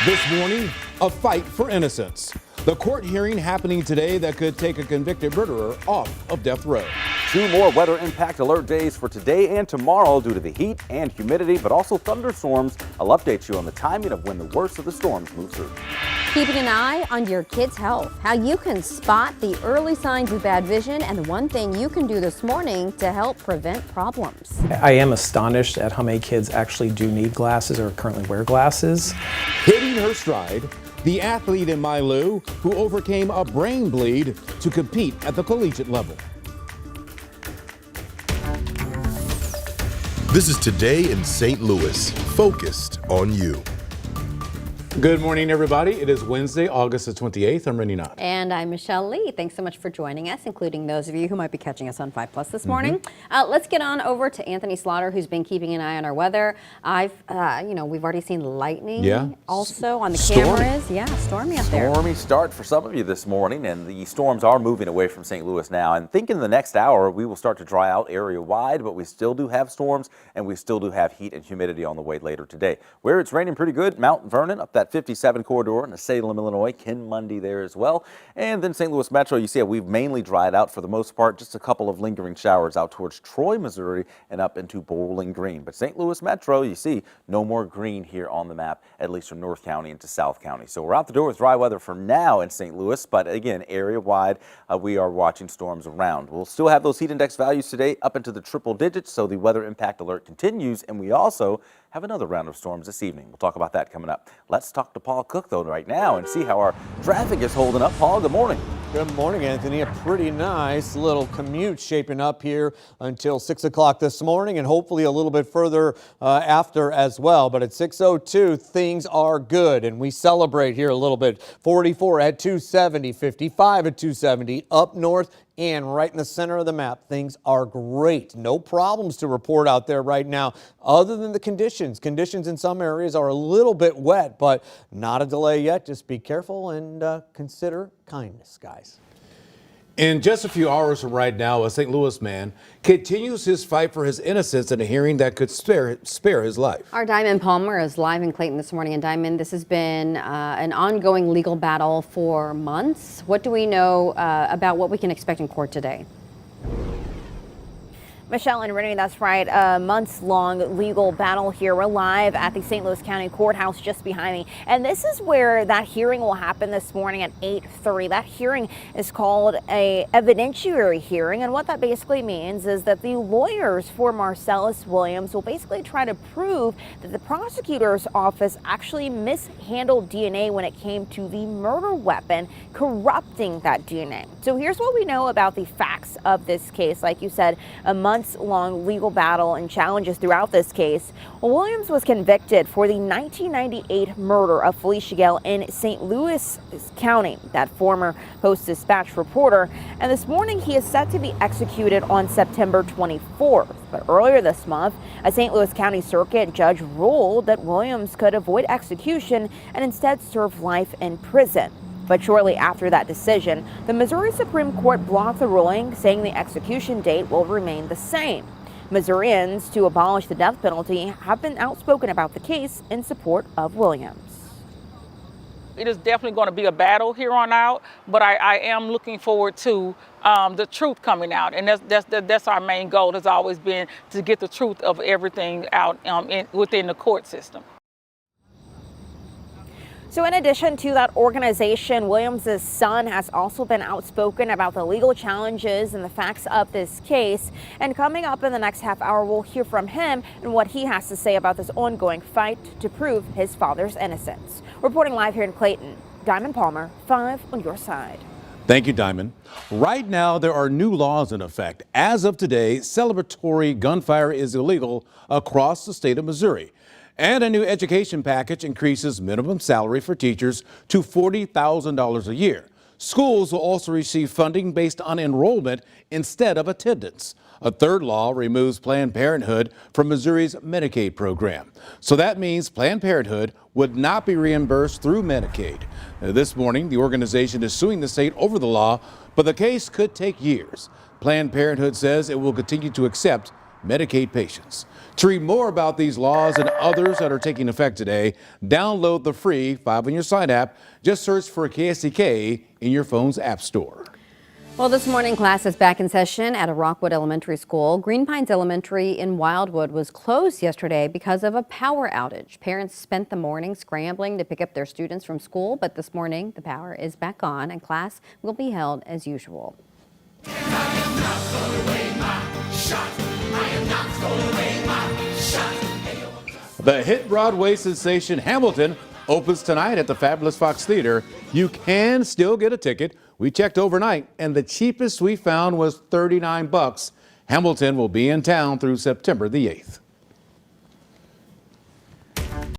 This morning, a fight for innocence. The court hearing happening today that could take a convicted murderer off of death row. 2 more weather impact alert days for today and tomorrow due to the heat and humidity, but also thunderstorms. I'll update you on the timing of when the worst of the storms move through. Keeping an eye on your kids' health, how you can spot the early signs of bad vision, and the one thing you can do this morning to help prevent problems. I am astonished at how many kids actually do need glasses or currently wear glasses. Hitting her stride, the athlete in Mylou who overcame a brain bleed to compete at the collegiate level. This is Today in St. Louis, focused on you. Good morning, everybody. It is Wednesday, August the 28th. I'm Randy Knott. And I'm Michelle Lee. Thanks so much for joining us, including those of you who might be catching us on 5+ this morning. Let's get on over to Anthony Slaughter, who's been keeping an eye on our weather. We've already seen lightning also on the cameras. Yeah, stormy up there. Stormy start for some of you this morning, and the storms are moving away from St. Louis now. And think in the next hour, we will start to dry out area-wide, but we still do have storms, and we still do have heat and humidity on the way later today. Where it's raining pretty good, Mount Vernon up that 57 corridor in Salem, Illinois, Ken Mundy there as well. And then St. Louis Metro, you see we've mainly dried out for the most part, just a couple of lingering showers out towards Troy, Missouri, and up into Bowling Green. But St. Louis Metro, you see no more green here on the map, at least from North County into South County. So we're out the door with dry weather for now in St. Louis, but again, area-wide, we are watching storms around. We'll still have those heat index values today up into the triple digits, so the weather impact alert continues, and we also have another round of storms this evening. We'll talk about that coming up. Let's talk to Paul Cook, though, right now and see how our traffic is holding up. Paul, good morning. Good morning, Anthony. A pretty nice little commute shaping up here until 6 o'clock this morning and hopefully a little bit further after as well. But at 6:02, things are good and we celebrate here a little bit. 44 at 270, 55 at 270, up north and right in the center of the map. Things are great. No problems to report out there right now other than the conditions. Conditions in some areas are a little bit wet, but not a delay yet. Just be careful and consider kindness, guys. In just a few hours from right now, a St. Louis man continues his fight for his innocence in a hearing that could spare his life. Our Diamond Palmer is live in Clayton this morning. And Diamond, this has been an ongoing legal battle for months. What do we know about what we can expect in court today? Michelle and Renee, that's right. A months-long legal battle here. We're live at the St. Louis County Courthouse just behind me. And this is where that hearing will happen this morning at 8:30. That hearing is called a evidentiary hearing. And what that basically means is that the lawyers for Marcellus Williams will basically try to prove that the prosecutor's office actually mishandled DNA when it came to the murder weapon, corrupting that DNA. So here's what we know about the facts of this case. Like you said, a months-long legal battle and challenges throughout this case. Williams was convicted for the 1998 murder of Felicia Gale in St. Louis County, that former Post-Dispatch reporter. And this morning he is set to be executed on September 24th. But earlier this month, a St. Louis County Circuit judge ruled that Williams could avoid execution and instead serve life in prison. But shortly after that decision, the Missouri Supreme Court blocked the ruling, saying the execution date will remain the same. Missourians to abolish the death penalty have been outspoken about the case in support of Williams. It is definitely going to be a battle here on out, but I am looking forward to the truth coming out, and that's our main goal. Has always been to get the truth of everything out within the court system. So in addition to that organization, Williams' son has also been outspoken about the legal challenges and the facts of this case. And coming up in the next half hour, we'll hear from him and what he has to say about this ongoing fight to prove his father's innocence. Reporting live here in Clayton, Diamond Palmer, 5 on your side. Thank you, Diamond. Right now, there are new laws in effect. As of today, celebratory gunfire is illegal across the state of Missouri. And a new education package increases minimum salary for teachers to $40,000 a year. Schools will also receive funding based on enrollment instead of attendance. A third law removes Planned Parenthood from Missouri's Medicaid program. So that means Planned Parenthood would not be reimbursed through Medicaid. This morning, the organization is suing the state over the law, but the case could take years. Planned Parenthood says it will continue to accept Medicaid patients. To read more about these laws and others that are taking effect today, download the free 5 on Your Side app. Just search for KSCK in your phone's app store. Well, this morning, class is back in session at a Rockwood Elementary School. Green Pines Elementary in Wildwood was closed yesterday because of a power outage. Parents spent the morning scrambling to pick up their students from school, but this morning the power is back on and class will be held as usual. The hit Broadway sensation Hamilton opens tonight at the Fabulous Fox Theater. You can still get a ticket. We checked overnight, and the cheapest we found was $39. Hamilton will be in town through September the 8th.